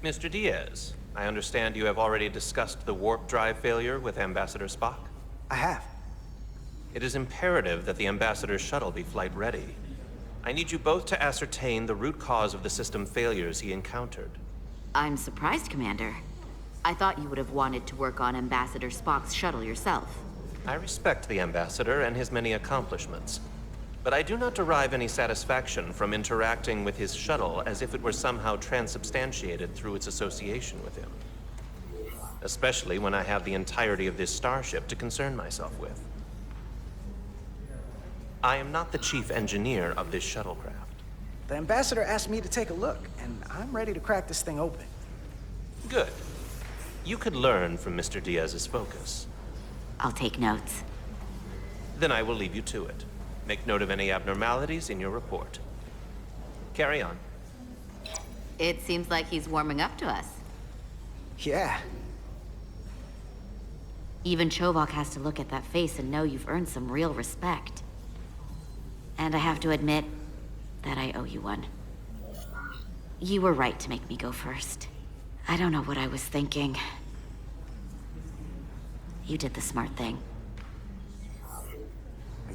Mr. Diaz, I understand you have already discussed the warp drive failure with Ambassador Spock? I have. It is imperative that the Ambassador's shuttle be flight ready. I need you both to ascertain the root cause of the system failures he encountered. I'm surprised, Commander. I thought you would have wanted to work on Ambassador Spock's shuttle yourself. I respect the Ambassador and his many accomplishments, but I do not derive any satisfaction from interacting with his shuttle as if it were somehow transubstantiated through its association with him. Especially when I have the entirety of this starship to concern myself with. I am not the chief engineer of this shuttlecraft. The Ambassador asked me to take a look, and I'm ready to crack this thing open. Good. You could learn from Mr. Diaz's focus. I'll take notes. Then I will leave you to it. Make note of any abnormalities in your report. Carry on. It seems like he's warming up to us. Yeah. Even Chovok has to look at that face and know you've earned some real respect. And I have to admit that I owe you one. You were right to make me go first. I don't know what I was thinking. You did the smart thing.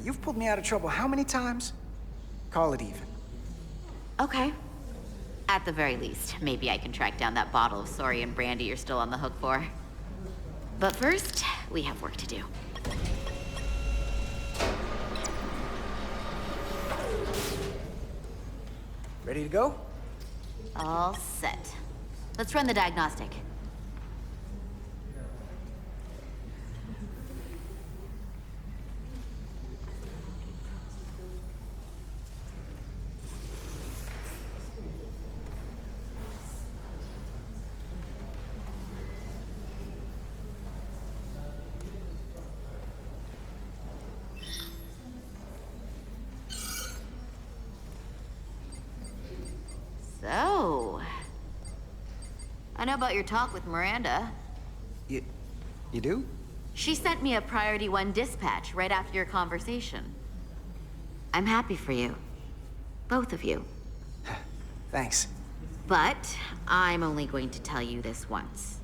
You've pulled me out of trouble how many times? Call it even. Okay. At the very least, maybe I can track down that bottle of Saurian brandy you're still on the hook for. But first, we have work to do. Ready to go? All set. Let's run the diagnostic. So, I know about your talk with Miranda. You do? She sent me a Priority 1 dispatch right after your conversation. I'm happy for you. Both of you. Thanks. But I'm only going to tell you this once.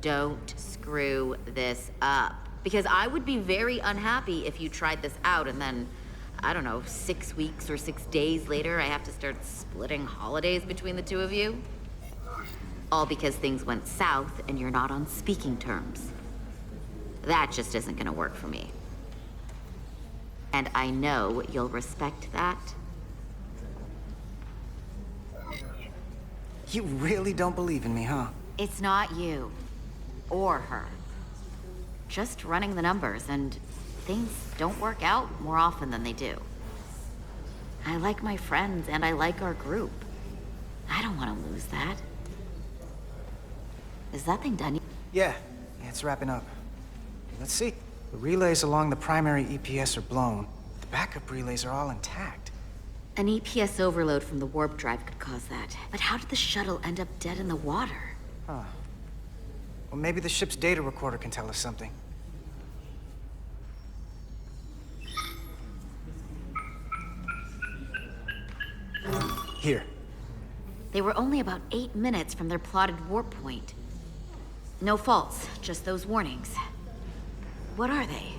Don't screw this up. Because I would be very unhappy if you tried this out and then, I don't know, 6 weeks or 6 days later, I have to start splitting holidays between the two of you. All because things went south and you're not on speaking terms. That just isn't gonna work for me. And I know you'll respect that. You really don't believe in me, huh? It's not you. Or her. Just running the numbers, and things don't work out more often than they do. I like my friends, and I like our group. I don't want to lose that. Is that thing done? Yeah, it's wrapping up. Let's see. The relays along the primary EPS are blown. The backup relays are all intact. An EPS overload from the warp drive could cause that. But how did the shuttle end up dead in the water? Huh. Well, maybe the ship's data recorder can tell us something. Here. They were only about 8 minutes from their plotted warp point. No faults, just those warnings. What are they?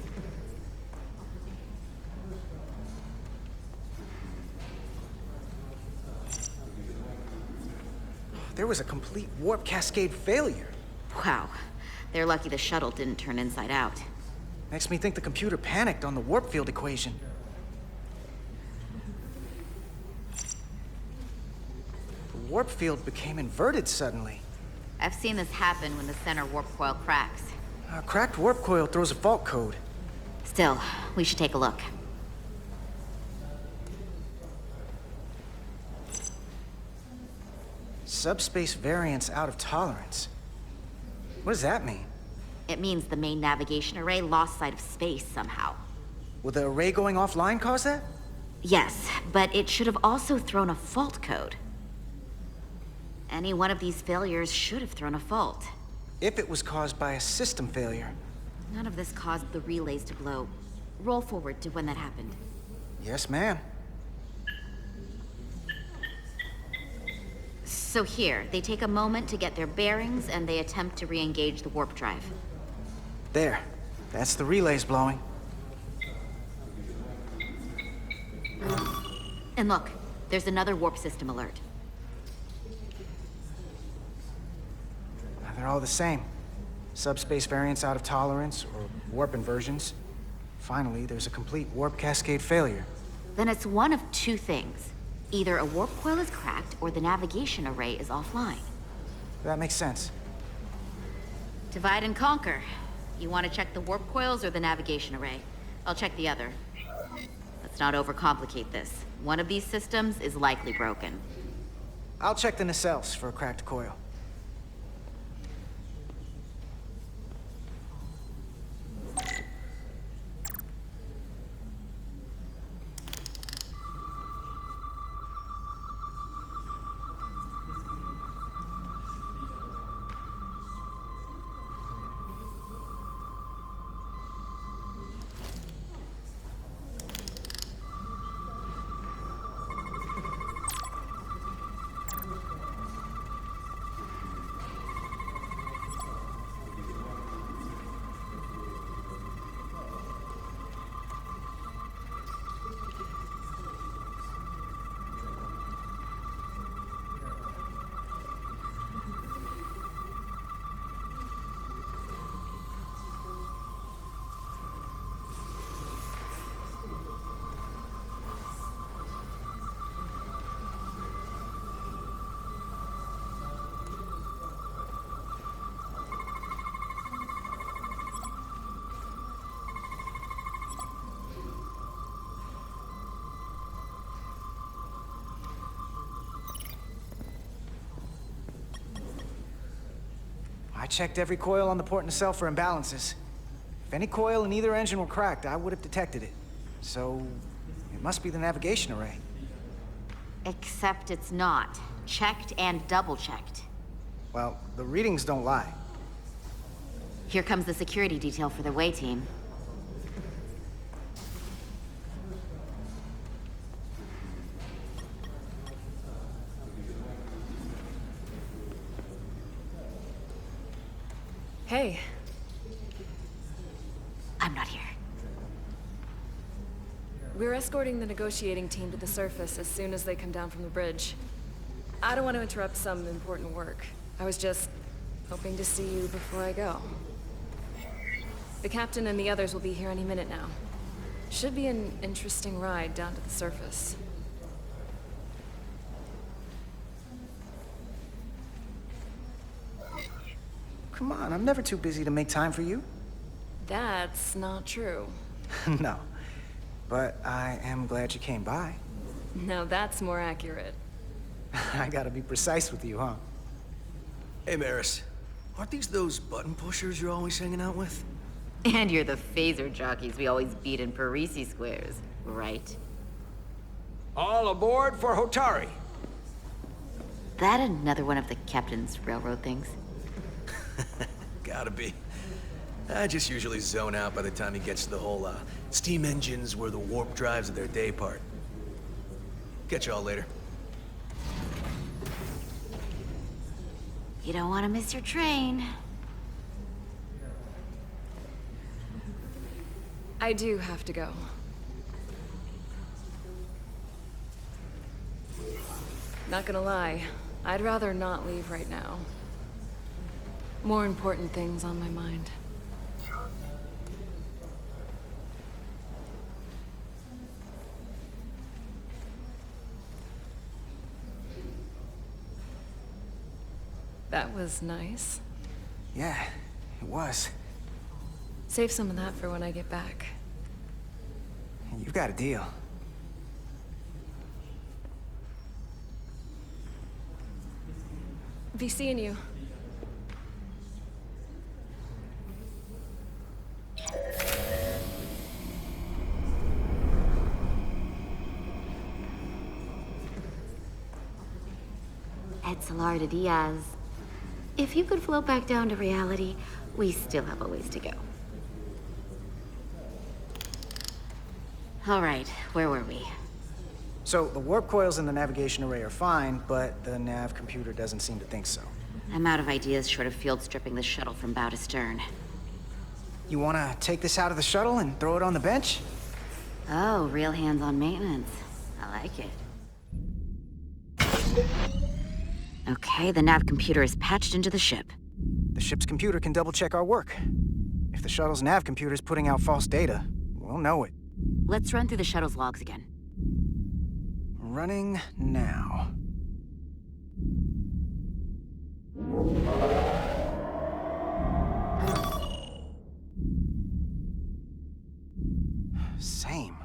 There was a complete warp cascade failure. Wow. They're lucky the shuttle didn't turn inside out. Makes me think the computer panicked on the warp field equation. The warp field became inverted suddenly. I've seen this happen when the center warp coil cracks. A cracked warp coil throws a fault code. Still, we should take a look. Subspace variance out of tolerance. What does that mean? It means the main navigation array lost sight of space somehow. Will the array going offline cause that? Yes, but it should have also thrown a fault code. Any one of these failures should have thrown a fault. If it was caused by a system failure. None of this caused the relays to blow. Roll forward to when that happened. Yes, ma'am. So here, they take a moment to get their bearings and they attempt to re-engage the warp drive. There. That's the relays blowing. And look, there's another warp system alert. They're all the same. Subspace variants out of tolerance, or warp inversions. Finally, there's a complete warp cascade failure. Then it's one of two things. Either a warp coil is cracked, or the navigation array is offline. That makes sense. Divide and conquer. You want to check the warp coils or the navigation array? I'll check the other. Let's not overcomplicate this. One of these systems is likely broken. I'll check the nacelles for a cracked coil. I checked every coil on the port nacelle for imbalances. If any coil in either engine were cracked, I would have detected it. So, it must be the navigation array. Except it's not. Checked and double-checked. Well, the readings don't lie. Here comes the security detail for the way team. Hey. I'm not here. We're escorting the negotiating team to the surface as soon as they come down from the bridge. I don't want to interrupt some important work. I was just hoping to see you before I go. The captain and the others will be here any minute now. Should be an interesting ride down to the surface. Come on, I'm never too busy to make time for you. That's not true. No. But I am glad you came by. Now that's more accurate. I gotta be precise with you, huh? Hey, Maris. Aren't these those button pushers you're always hanging out with? And you're the phaser jockeys we always beat in Parisi squares, right? All aboard for Hotari. That another one of the captain's railroad things? Gotta be. I just usually zone out by the time he gets to the whole, steam engines were the warp drives of their day part. Catch y'all later. You don't want to miss your train. I do have to go. Not gonna lie, I'd rather not leave right now. More important things on my mind. That was nice. Yeah, it was. Save some of that for when I get back. You've got a deal. Be seeing you. Salar de Diaz. If you could float back down to reality, we still have a ways to go. All right, where were we? So, the warp coils in the navigation array are fine, but the nav computer doesn't seem to think so. I'm out of ideas short of field stripping the shuttle from bow to stern. You wanna take this out of the shuttle and throw it on the bench? Oh, real hands-on maintenance. I like it. Okay, the nav computer is patched into the ship. The ship's computer can double-check our work. If the shuttle's nav computer is putting out false data, we'll know it. Let's run through the shuttle's logs again. Running now. Same.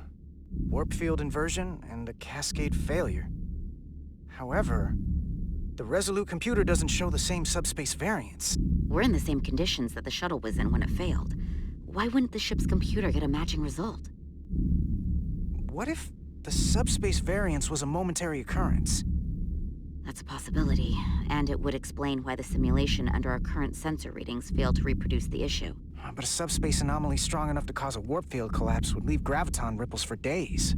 Warp field inversion and a cascade failure. However, the Resolute computer doesn't show the same subspace variance. We're in the same conditions that the shuttle was in when it failed. Why wouldn't the ship's computer get a matching result? What if the subspace variance was a momentary occurrence? That's a possibility, and it would explain why the simulation under our current sensor readings failed to reproduce the issue. But a subspace anomaly strong enough to cause a warp field collapse would leave graviton ripples for days.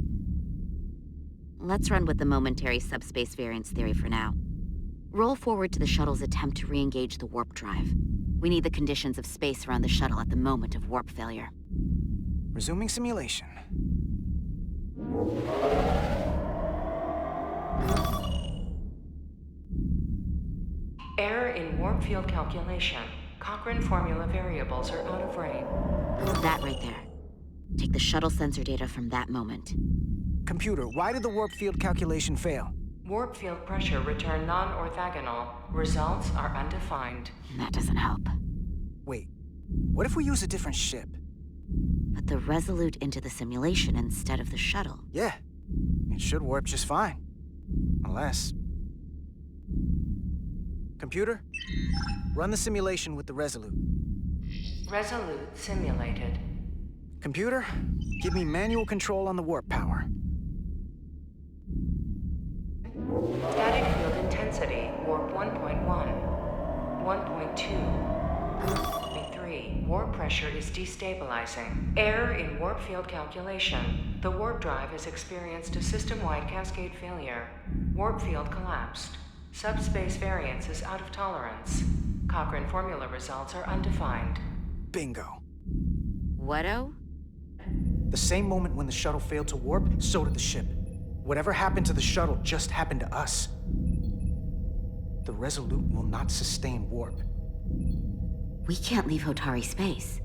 Let's run with the momentary subspace variance theory for now. Roll forward to the shuttle's attempt to re-engage the warp drive. We need the conditions of space around the shuttle at the moment of warp failure. Resuming simulation. Error in warp field calculation. Cochrane formula variables are out of range. That right there. Take the shuttle sensor data from that moment. Computer, why did the warp field calculation fail? Warp field pressure returned non-orthogonal. Results are undefined. That doesn't help. Wait, what if we use a different ship? Put the Resolute into the simulation instead of the shuttle. Yeah, it should warp just fine. Unless... Computer, run the simulation with the Resolute. Resolute simulated. Computer, give me manual control on the warp power. Static field intensity, warp 1.1. 1.2. 3. Warp pressure is destabilizing. Error in warp field calculation. The warp drive has experienced a system-wide cascade failure. Warp field collapsed. Subspace variance is out of tolerance. Cochrane formula results are undefined. Bingo. What-o? The same moment when the shuttle failed to warp, so did the ship. Whatever happened to the shuttle just happened to us. The Resolute will not sustain warp. We can't leave Hotari space.